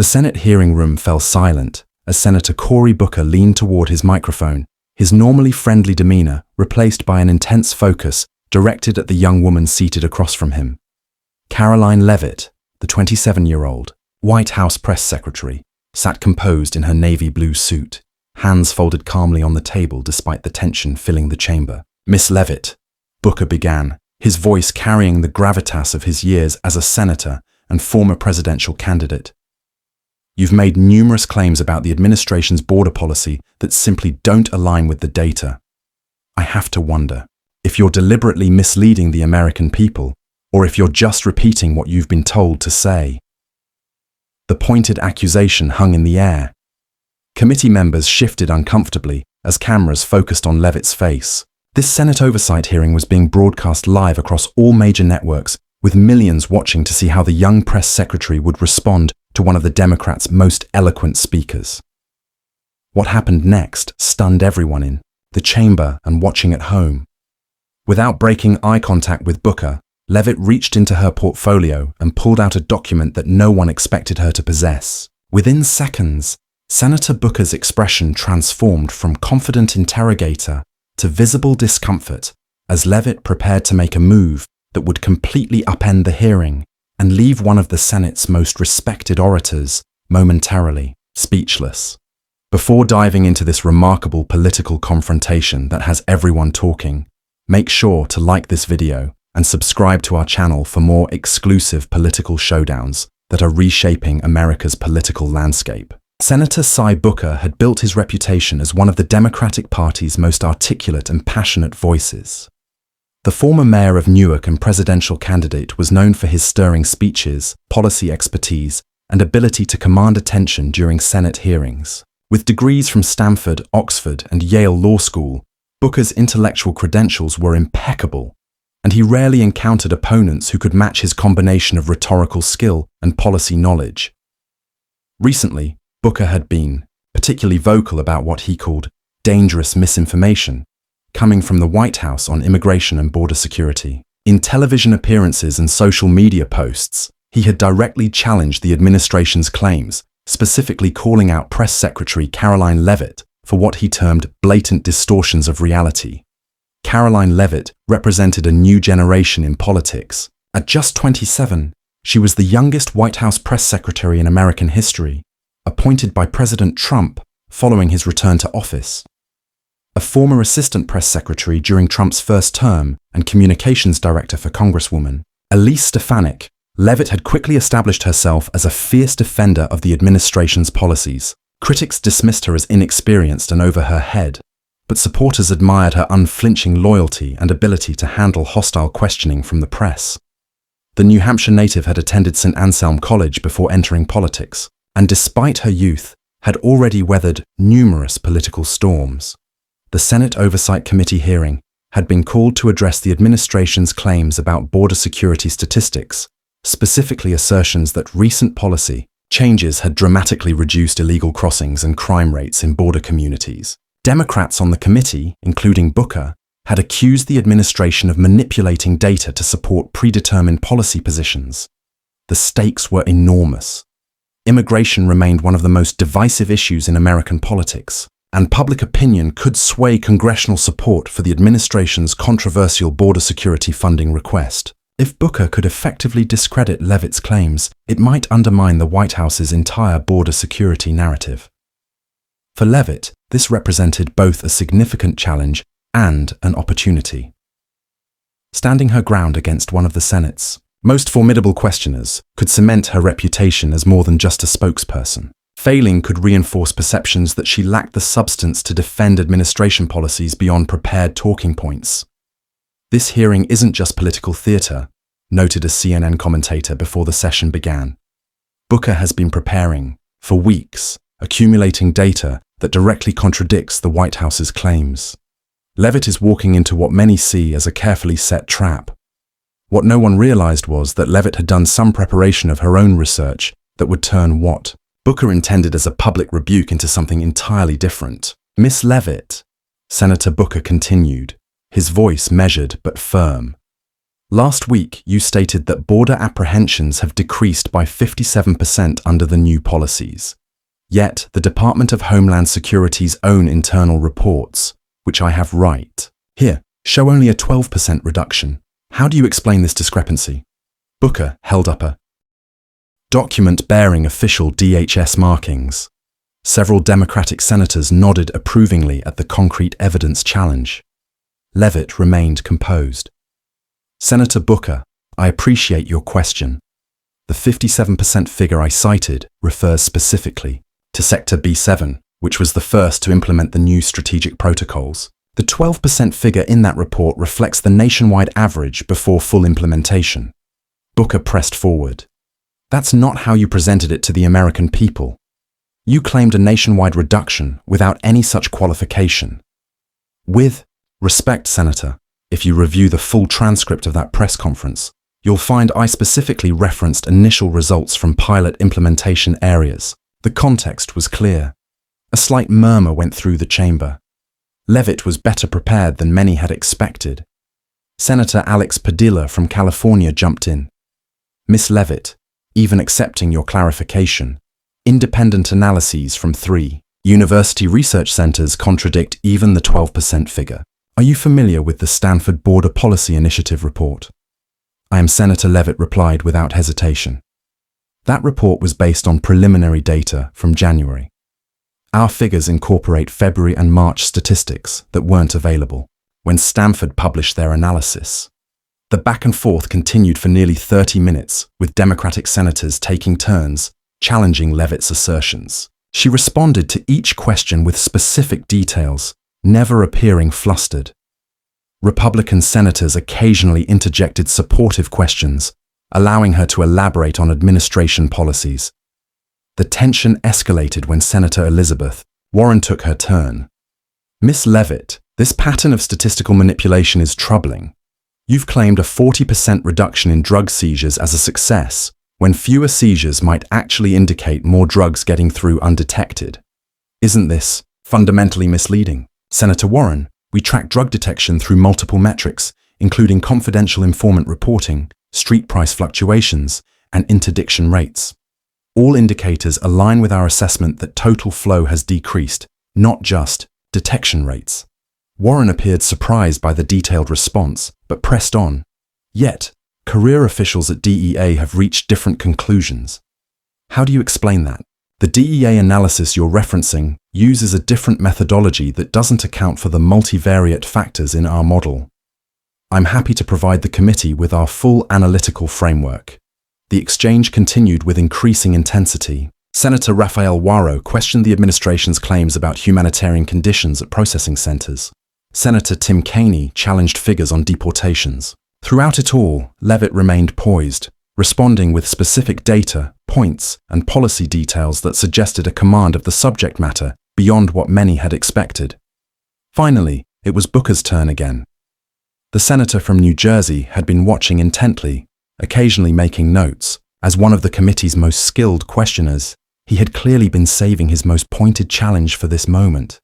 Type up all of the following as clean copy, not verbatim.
The Senate hearing room fell silent as Senator Cory Booker leaned toward his microphone, his normally friendly demeanor replaced by an intense focus directed at the young woman seated across from him. Caroline Levit, the 27-year-old White House press secretary, sat composed in her navy blue suit, hands folded calmly on the table despite the tension filling the chamber. "Miss Levit," Booker began, his voice carrying the gravitas of his years as a senator and former presidential candidate. "You've made numerous claims about the administration's border policy that simply don't align with the data. I have to wonder if you're deliberately misleading the American people or if you're just repeating what you've been told to say." The pointed accusation hung in the air. Committee members shifted uncomfortably as cameras focused on Levit's face. This Senate oversight hearing was being broadcast live across all major networks, with millions watching to see how the young press secretary would respond to one of the Democrats' most eloquent speakers. What happened next stunned everyone in the chamber and watching at home. Without breaking eye contact with Booker, Levit reached into her portfolio and pulled out a document that no one expected her to possess. Within seconds, Senator Booker's expression transformed from confident interrogator to visible discomfort as Levit prepared to make a move that would completely upend the hearing and leave one of the Senate's most respected orators momentarily speechless. Before diving into this remarkable political confrontation that has everyone talking, make sure to like this video and subscribe to our channel for more exclusive political showdowns that are reshaping America's political landscape. Senator Cory Booker had built his reputation as one of the Democratic Party's most articulate and passionate voices. The former mayor of Newark and presidential candidate was known for his stirring speeches, policy expertise, and ability to command attention during Senate hearings. With degrees from Stanford, Oxford, and Yale Law School, Booker's intellectual credentials were impeccable, and he rarely encountered opponents who could match his combination of rhetorical skill and policy knowledge. Recently, Booker had been particularly vocal about what he called dangerous misinformation, coming from the White House on immigration and border security. In television appearances and social media posts, he had directly challenged the administration's claims, specifically calling out Press Secretary Caroline Levit for what he termed blatant distortions of reality. Caroline Levit represented a new generation in politics. At just 27, she was the youngest White House press secretary in American history, appointed by President Trump following his return to office. A former assistant press secretary during Trump's first term and communications director for Congresswoman Elise Stefanik, Levit had quickly established herself as a fierce defender of the administration's policies. Critics dismissed her as inexperienced and over her head, but supporters admired her unflinching loyalty and ability to handle hostile questioning from the press. The New Hampshire native had attended St. Anselm College before entering politics, and despite her youth, had already weathered numerous political storms. The Senate Oversight Committee hearing had been called to address the administration's claims about border security statistics, specifically assertions that recent policy changes had dramatically reduced illegal crossings and crime rates in border communities. Democrats on the committee, including Booker, had accused the administration of manipulating data to support predetermined policy positions. The stakes were enormous. Immigration remained one of the most divisive issues in American politics, and public opinion could sway congressional support for the administration's controversial border security funding request. If Booker could effectively discredit Levit's claims, it might undermine the White House's entire border security narrative. For Levit, this represented both a significant challenge and an opportunity. Standing her ground against one of the Senate's most formidable questioners could cement her reputation as more than just a spokesperson. Failing could reinforce perceptions that she lacked the substance to defend administration policies beyond prepared talking points. "This hearing isn't just political theater," noted a CNN commentator before the session began. "Booker has been preparing for weeks, accumulating data that directly contradicts the White House's claims. Levit is walking into what many see as a carefully set trap." What no one realized was that Levit had done some preparation of her own research that would turn what Booker intended as a public rebuke into something entirely different. "Miss Levit," Senator Booker continued, his voice measured but firm, Last week, you stated that border apprehensions have decreased by 57% under the new policies. Yet, the Department of Homeland Security's own internal reports, which I have right here, show only a 12% reduction. How do you explain this discrepancy? Booker held up a document bearing official DHS markings. Several Democratic senators nodded approvingly at the concrete evidence challenge. Levit remained composed. Senator Booker, I appreciate your question. The 57% figure I cited refers specifically to Sector B7, which was the first to implement the new strategic protocols. The 12% figure in that report reflects the nationwide average before full implementation. Booker pressed forward. That's not how you presented it to the American people. You claimed a nationwide reduction without any such qualification. With respect, Senator, if you review the full transcript of that press conference, you'll find I specifically referenced initial results from pilot implementation areas. The context was clear. A slight murmur went through the chamber. Levit was better prepared than many had expected. Senator Alex Padilla from California jumped in. Miss Levit, even accepting your clarification, independent analyses from 3 university research centers contradict even the 12% figure. Are you familiar with the Stanford Border Policy Initiative report? I am. Senator Levit replied without hesitation. That report was based on preliminary data from January. Our figures incorporate February and March statistics that weren't available when Stanford published their analysis. The back and forth continued for nearly 30 minutes, with Democratic senators taking turns, challenging Levit's assertions. She responded to each question with specific details, never appearing flustered. Republican senators occasionally interjected supportive questions, allowing her to elaborate on administration policies. The tension escalated when Senator Elizabeth Warren took her turn. Miss Levit, this pattern of statistical manipulation is troubling. You've claimed a 40% reduction in drug seizures as a success, when fewer seizures might actually indicate more drugs getting through undetected. Isn't this fundamentally misleading? Senator Warren, we track drug detection through multiple metrics, including confidential informant reporting, street price fluctuations, and interdiction rates. All indicators align with our assessment that total flow has decreased, not just detection rates. Warren appeared surprised by the detailed response, but pressed on. Yet, career officials at DEA have reached different conclusions. How do you explain that? The DEA analysis you're referencing uses a different methodology that doesn't account for the multivariate factors in our model. I'm happy to provide the committee with our full analytical framework. The exchange continued with increasing intensity. Senator Rafael Warro questioned the administration's claims about humanitarian conditions at processing centers. Senator Tim Kaine challenged figures on deportations. Throughout it all, Levit remained poised, responding with specific data, points, and policy details that suggested a command of the subject matter beyond what many had expected. Finally, it was Booker's turn again. The senator from New Jersey had been watching intently, occasionally making notes. As one of the committee's most skilled questioners, he had clearly been saving his most pointed challenge for this moment.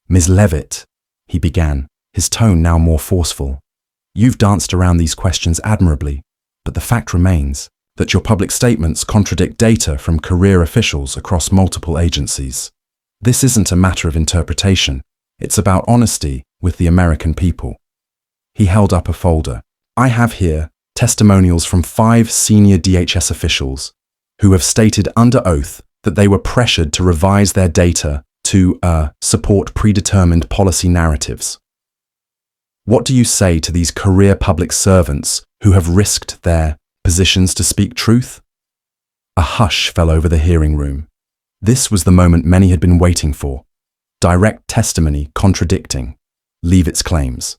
Ms. Levit, he began, his tone now more forceful. You've danced around these questions admirably, but the fact remains that your public statements contradict data from career officials across multiple agencies. This isn't a matter of interpretation. It's about honesty with the American people. He held up a folder. I have here testimonials from 5 senior DHS officials who have stated under oath that they were pressured to revise their data to support predetermined policy narratives. What do you say to these career public servants who have risked their positions to speak truth? A hush fell over the hearing room. This was the moment many had been waiting for. Direct testimony contradicting Levit's claims.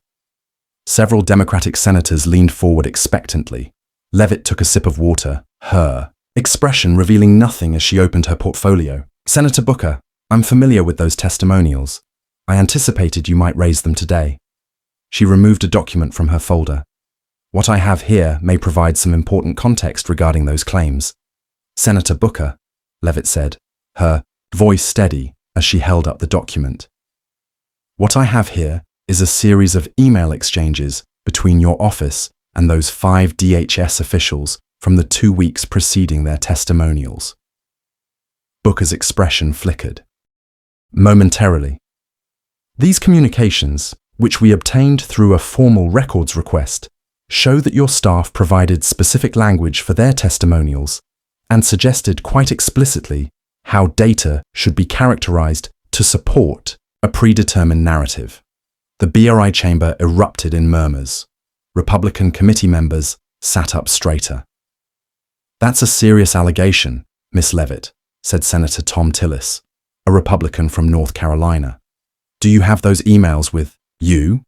Several Democratic senators leaned forward expectantly. Levit took a sip of water, her expression revealing nothing as she opened her portfolio. Senator Booker, I'm familiar with those testimonials. I anticipated you might raise them today. She removed a document from her folder. What I have here may provide some important context regarding those claims. Senator Booker, Levit said, her voice steady as she held up the document. What I have here is a series of email exchanges between your office and those 5 DHS officials from the 2 weeks preceding their testimonials. Booker's expression flickered. Momentarily. These communications, which we obtained through a formal records request, show that your staff provided specific language for their testimonials and suggested quite explicitly how data should be characterized to support a predetermined narrative. The BRI chamber erupted in murmurs. Republican committee members sat up straighter. "That's a serious allegation, Miss Levit," said Senator Tom Tillis, a Republican from North Carolina. "Do you have those emails with you?"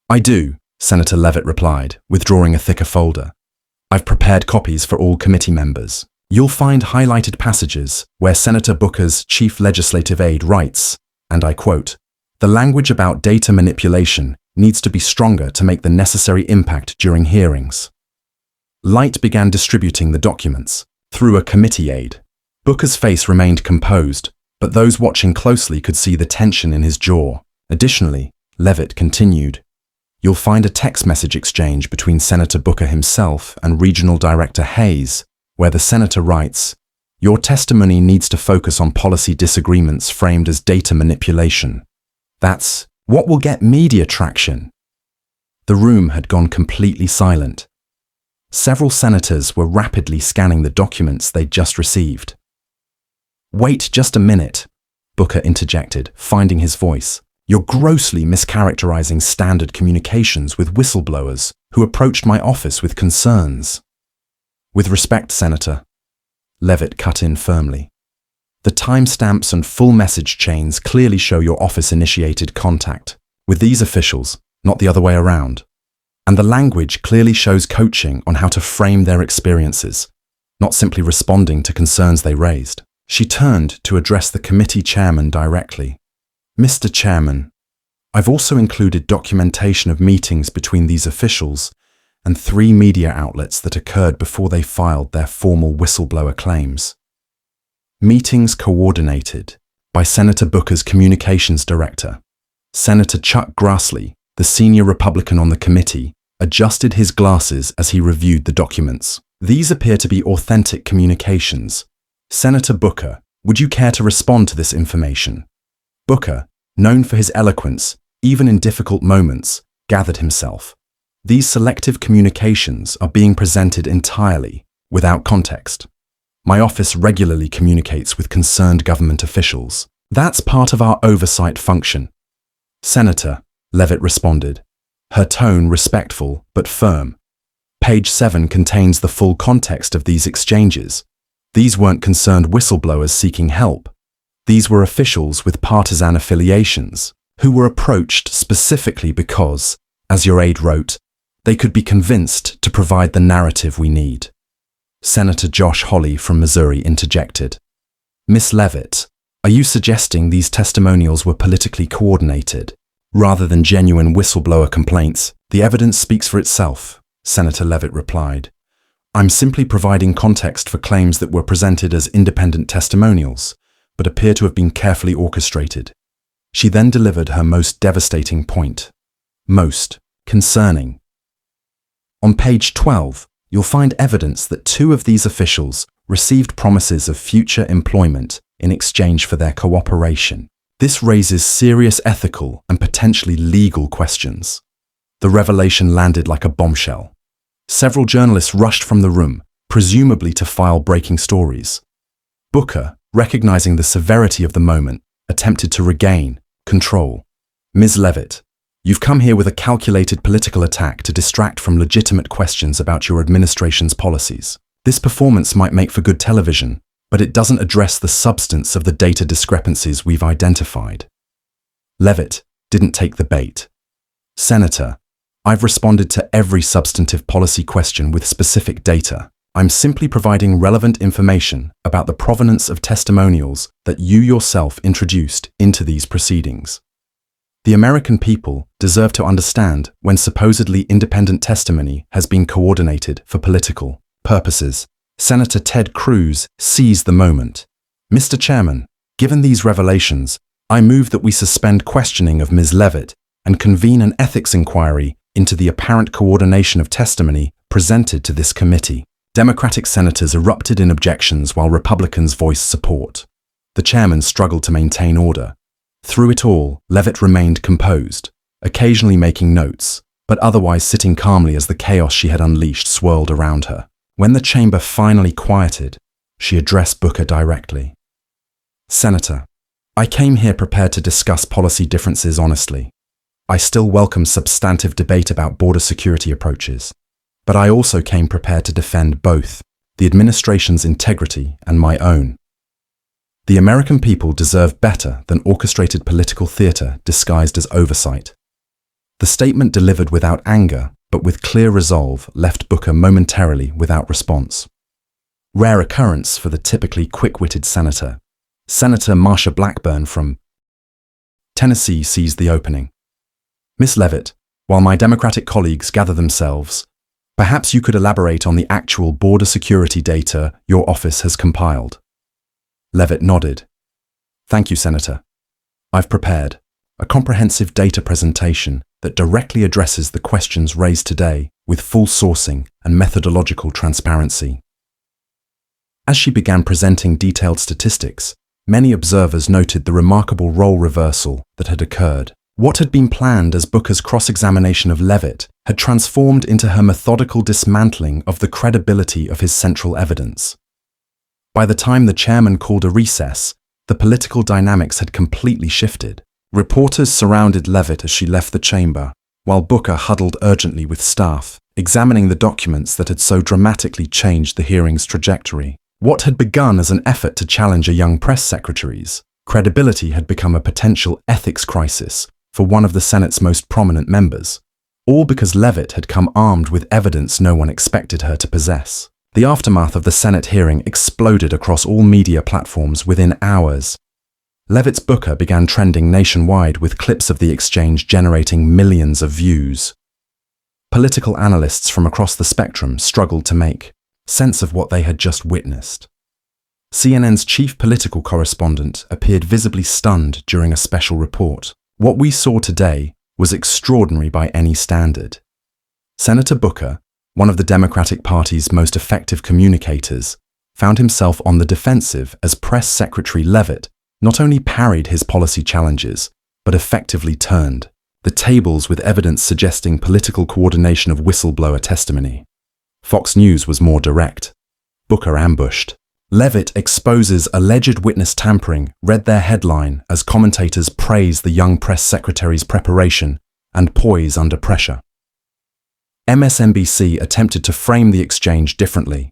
"I do," Senator Levit replied, withdrawing a thicker folder. "I've prepared copies for all committee members. You'll find highlighted passages where Senator Booker's chief legislative aide writes, and I quote, 'The language about data manipulation needs to be stronger to make the necessary impact during hearings.'" Light began distributing the documents through a committee aide. Booker's face remained composed, but those watching closely could see the tension in his jaw. Additionally, Levit continued, "You'll find a text message exchange between Senator Booker himself and Regional Director Hayes, where the senator writes, 'Your testimony needs to focus on policy disagreements framed as data manipulation. That's what will get media traction.'" The room had gone completely silent. Several senators were rapidly scanning the documents they'd just received. "Wait just a minute," Booker interjected, finding his voice. "You're grossly mischaracterizing standard communications with whistleblowers who approached my office with concerns." "With respect, Senator," Levit cut in firmly. "The timestamps and full message chains clearly show your office-initiated contact with these officials, not the other way around. And the language clearly shows coaching on how to frame their experiences, not simply responding to concerns they raised." She turned to address the committee chairman directly. "Mr. Chairman, I've also included documentation of meetings between these officials and 3 media outlets that occurred before they filed their formal whistleblower claims. Meetings coordinated by Senator Booker's communications director. Senator Chuck Grassley, the senior Republican on the committee, adjusted his glasses as he reviewed the documents. These appear to be authentic communications. Senator Booker, would you care to respond to this information?" Booker, known for his eloquence, even in difficult moments, gathered himself. "These selective communications are being presented entirely without context. My office regularly communicates with concerned government officials. That's part of our oversight function." "Senator," Levit responded, her tone respectful but firm. "Page 7 contains the full context of these exchanges. These weren't concerned whistleblowers seeking help. These were officials with partisan affiliations who were approached specifically because, as your aide wrote, they could be convinced to provide the narrative we need." Senator Josh Hawley from Missouri interjected. "Miss Levit, are you suggesting these testimonials were politically coordinated rather than genuine whistleblower complaints?" "The evidence speaks for itself," Senator Levit replied. "I'm simply providing context for claims that were presented as independent testimonials, but appear to have been carefully orchestrated." She then delivered her most devastating point. Most concerning. On page 12, you'll find evidence that 2 of these officials received promises of future employment in exchange for their cooperation. This raises serious ethical and potentially legal questions. The revelation landed like a bombshell. Several journalists rushed from the room, presumably to file breaking stories. Booker, recognizing the severity of the moment, attempted to regain control. "Ms. Levit, you've come here with a calculated political attack to distract from legitimate questions about your administration's policies. This performance might make for good television, but it doesn't address the substance of the data discrepancies we've identified." Levit didn't take the bait. "Senator, I've responded to every substantive policy question with specific data. I'm simply providing relevant information about the provenance of testimonials that you yourself introduced into these proceedings. The American people deserve to understand when supposedly independent testimony has been coordinated for political purposes." Senator Ted Cruz seized the moment. "Mr. Chairman, given these revelations, I move that we suspend questioning of Ms. Levit and convene an ethics inquiry into the apparent coordination of testimony presented to this committee. Democratic senators erupted in objections while Republicans voiced support. The chairman struggled to maintain order. Through it all, Levit remained composed, occasionally making notes, but otherwise sitting calmly as the chaos she had unleashed swirled around her. When the chamber finally quieted, she addressed Booker directly. "Senator, I came here prepared to discuss policy differences honestly. I still welcome substantive debate about border security approaches, but I also came prepared to defend both the administration's integrity and my own. The American people deserve better than orchestrated political theater disguised as oversight." The statement, delivered without anger but with clear resolve, left Booker momentarily without response. Rare occurrence for the typically quick-witted senator. Senator Marsha Blackburn from Tennessee seized the opening. "Miss Levit, while my Democratic colleagues gather themselves, perhaps you could elaborate on the actual border security data your office has compiled." Levit nodded. "Thank you, Senator. I've prepared a comprehensive data presentation that directly addresses the questions raised today with full sourcing and methodological transparency." As she began presenting detailed statistics, many observers noted the remarkable role reversal that had occurred. What had been planned as Booker's cross-examination of Levit had transformed into her methodical dismantling of the credibility of his central evidence. By the time the chairman called a recess, the political dynamics had completely shifted. Reporters surrounded Levit as she left the chamber, while Booker huddled urgently with staff, examining the documents that had so dramatically changed the hearing's trajectory. What had begun as an effort to challenge a young press secretary's credibility had become a potential ethics crisis for one of the Senate's most prominent members, all because Levit had come armed with evidence no one expected her to possess. The aftermath of the Senate hearing exploded across all media platforms within hours. Levit's Booker began trending nationwide with clips of the exchange generating millions of views. Political analysts from across the spectrum struggled to make sense of what they had just witnessed. CNN's chief political correspondent appeared visibly stunned during a special report. "What we saw today was extraordinary by any standard." Senator Booker, one of the Democratic Party's most effective communicators, found himself on the defensive as Press Secretary Levit not only parried his policy challenges, but effectively turned the tables with evidence suggesting political coordination of whistleblower testimony. Fox News was more direct. "Booker ambushed. Levit exposes alleged witness tampering," read their headline as commentators praised the young press secretary's preparation and poise under pressure. MSNBC attempted to frame the exchange differently.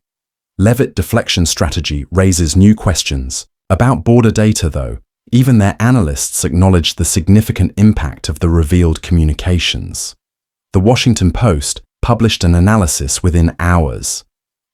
Levit deflection strategy raises new questions. About border data, though, even their analysts acknowledged the significant impact of the revealed communications. The Washington Post published an analysis within hours.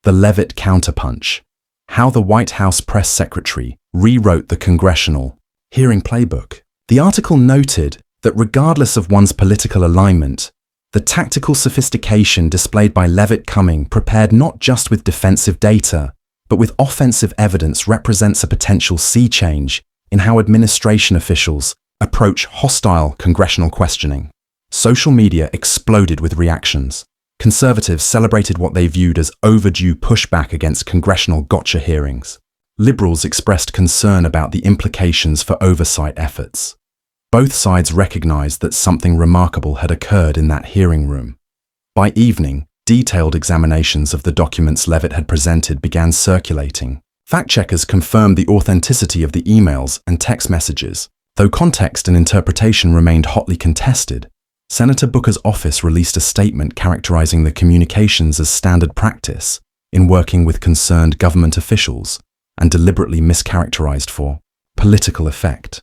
The Levit counterpunch: how the White House press secretary rewrote the congressional hearing playbook. The article noted that regardless of one's political alignment, the tactical sophistication displayed by Levit coming prepared not just with defensive data, but with offensive evidence represents a potential sea change in how administration officials approach hostile congressional questioning. Social media exploded with reactions. Conservatives celebrated what they viewed as overdue pushback against congressional gotcha hearings. Liberals expressed concern about the implications for oversight efforts. Both sides recognized that something remarkable had occurred in that hearing room. By evening, detailed examinations of the documents Levit had presented began circulating. Fact-checkers confirmed the authenticity of the emails and text messages. Though context and interpretation remained hotly contested, Senator Booker's office released a statement characterizing the communications as standard practice in working with concerned government officials and deliberately mischaracterized for political effect.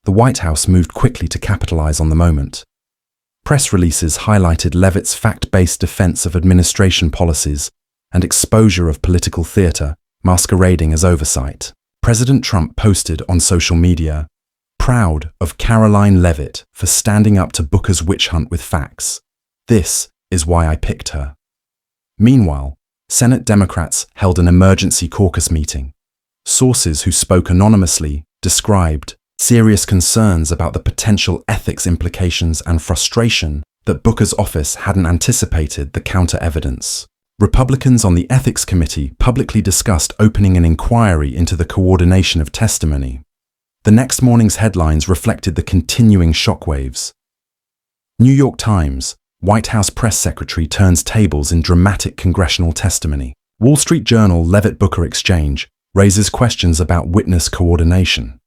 The White House moved quickly to capitalize on the moment. Press releases highlighted Levit's fact-based defense of administration policies and exposure of political theater masquerading as oversight. President Trump posted on social media, "Proud of Caroline Levit for standing up to Booker's witch hunt with facts. This is why I picked her." Meanwhile, Senate Democrats held an emergency caucus meeting. Sources who spoke anonymously described serious concerns about the potential ethics implications and frustration that Booker's office hadn't anticipated the counter-evidence. Republicans on the Ethics Committee publicly discussed opening an inquiry into the coordination of testimony. The next morning's headlines reflected the continuing shockwaves. New York Times, White House press secretary turns tables in dramatic congressional testimony. Wall Street Journal Levit-Booker exchange raises questions about witness coordination.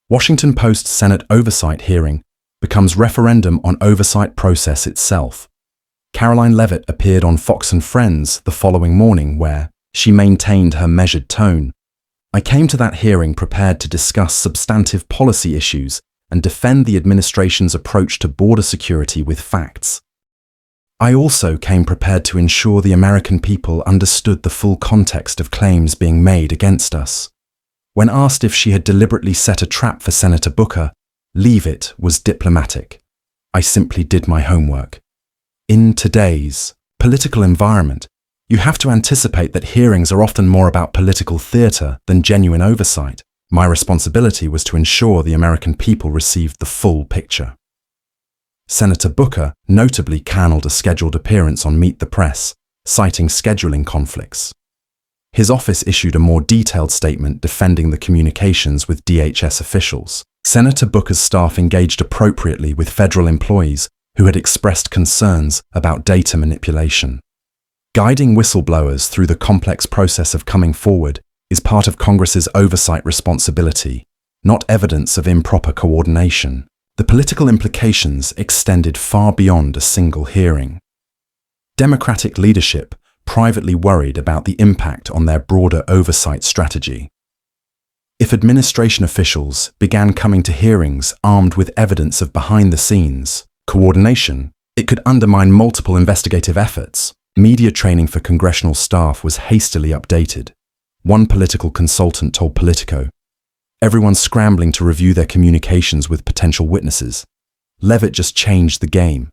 Washington Post Senate Oversight hearing becomes referendum on oversight process itself. Caroline Levitt appeared on Fox and Friends the following morning where she maintained her measured tone. I came to that hearing prepared to discuss substantive policy issues and defend the administration's approach to border security with facts. I also came prepared to ensure the American people understood the full context of claims being made against us. When asked if she had deliberately set a trap for Senator Booker, Levit was diplomatic. I simply did my homework. In today's political environment, you have to anticipate that hearings are often more about political theater than genuine oversight. My responsibility was to ensure the American people received the full picture. Senator Booker notably canceled a scheduled appearance on Meet the Press, citing scheduling conflicts. His office issued a more detailed statement defending the communications with DHS officials. Senator Booker's staff engaged appropriately with federal employees who had expressed concerns about data manipulation. Guiding whistleblowers through the complex process of coming forward is part of Congress's oversight responsibility, not evidence of improper coordination. The political implications extended far beyond a single hearing. Democratic leadership privately worried about the impact on their broader oversight strategy. If administration officials began coming to hearings armed with evidence of behind-the-scenes coordination, it could undermine multiple investigative efforts. Media training for congressional staff was hastily updated. One political consultant told Politico, "Everyone's scrambling to review their communications with potential witnesses. Levitt just changed the game.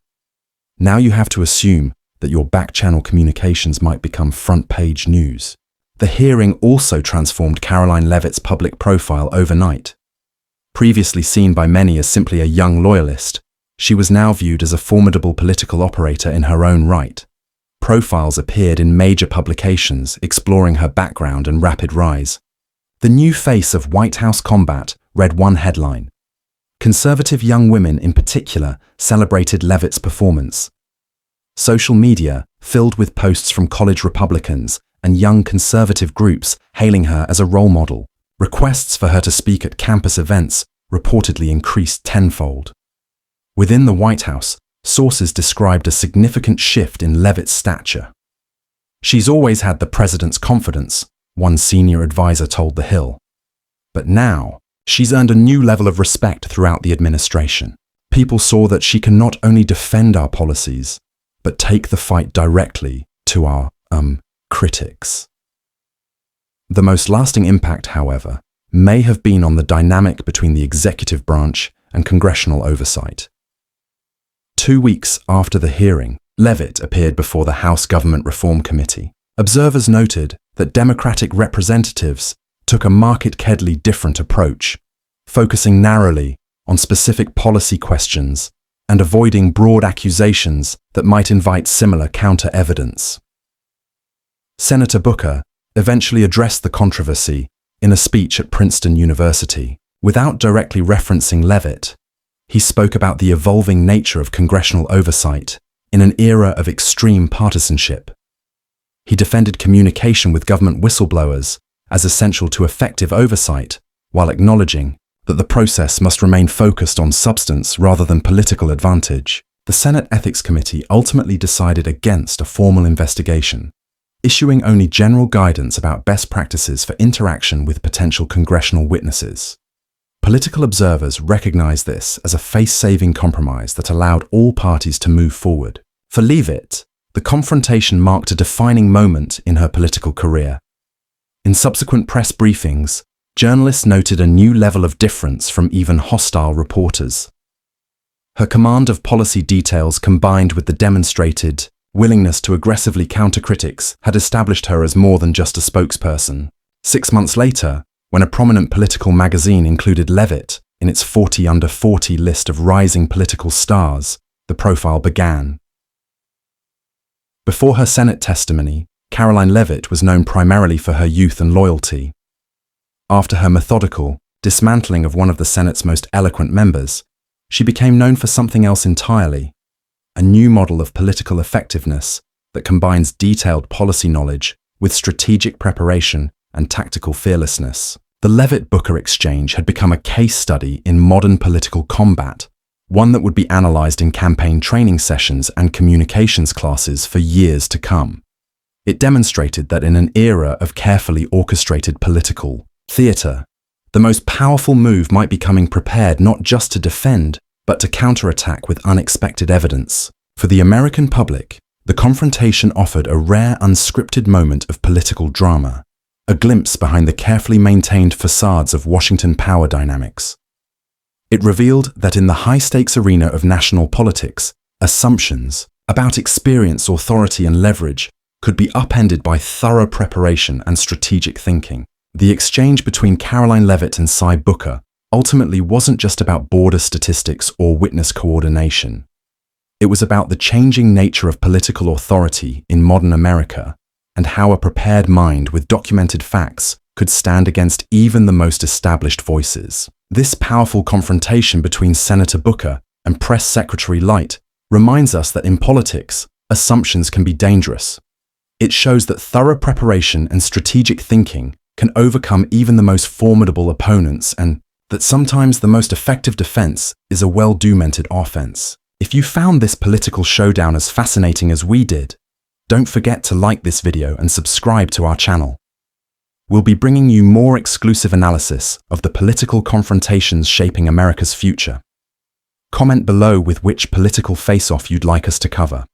Now you have to assume that your back-channel communications might become front-page news." The hearing also transformed Caroline Levitt's public profile overnight. Previously seen by many as simply a young loyalist, she was now viewed as a formidable political operator in her own right. Profiles appeared in major publications exploring her background and rapid rise. The new face of White House combat read one headline. Conservative young women in particular celebrated Levitt's performance. Social media filled with posts from college Republicans and young conservative groups hailing her as a role model. Requests for her to speak at campus events reportedly increased tenfold. Within the White House, sources described a significant shift in Levitt's stature. "She's always had the president's confidence," one senior advisor told The Hill. "But now, she's earned a new level of respect throughout the administration. People saw that she can not only defend our policies, but take the fight directly to our, critics." The most lasting impact, however, may have been on the dynamic between the executive branch and congressional oversight. 2 weeks after the hearing, Levitt appeared before the House Government Reform Committee. Observers noted that Democratic representatives took a markedly different approach, focusing narrowly on specific policy questions and avoiding broad accusations that might invite similar counter-evidence. Senator Booker eventually addressed the controversy in a speech at Princeton University. Without directly referencing Levitt, he spoke about the evolving nature of congressional oversight in an era of extreme partisanship. He defended communication with government whistleblowers as essential to effective oversight, while acknowledging that the process must remain focused on substance rather than political advantage. The Senate Ethics Committee ultimately decided against a formal investigation, issuing only general guidance about best practices for interaction with potential congressional witnesses. Political observers recognized this as a face-saving compromise that allowed all parties to move forward. For Levit, the confrontation marked a defining moment in her political career. In subsequent press briefings, journalists noted a new level of difference from even hostile reporters. Her command of policy details combined with the demonstrated willingness to aggressively counter critics had established her as more than just a spokesperson. 6 months later, when a prominent political magazine included Levitt in its 40 under 40 list of rising political stars, the profile began. Before her Senate testimony, Caroline Levitt was known primarily for her youth and loyalty. After her methodical dismantling of one of the Senate's most eloquent members, she became known for something else entirely, a new model of political effectiveness that combines detailed policy knowledge with strategic preparation and tactical fearlessness. The Levitt-Booker exchange had become a case study in modern political combat, one that would be analyzed in campaign training sessions and communications classes for years to come. It demonstrated that in an era of carefully orchestrated political theater, the most powerful move might be coming prepared not just to defend, but to counterattack with unexpected evidence. For the American public, the confrontation offered a rare unscripted moment of political drama, a glimpse behind the carefully maintained facades of Washington power dynamics. It revealed that in the high-stakes arena of national politics, assumptions about experience, authority, and leverage could be upended by thorough preparation and strategic thinking. The exchange between Caroline Levitt and Cy Booker ultimately wasn't just about border statistics or witness coordination. It was about the changing nature of political authority in modern America and how a prepared mind with documented facts could stand against even the most established voices. This powerful confrontation between Senator Booker and Press Secretary Light reminds us that in politics, assumptions can be dangerous. It shows that thorough preparation and strategic thinking can overcome even the most formidable opponents, and that sometimes the most effective defense is a well-documented offense. If you found this political showdown as fascinating as we did, don't forget to like this video and subscribe to our channel. We'll be bringing you more exclusive analysis of the political confrontations shaping America's future. Comment below with which political face-off you'd like us to cover.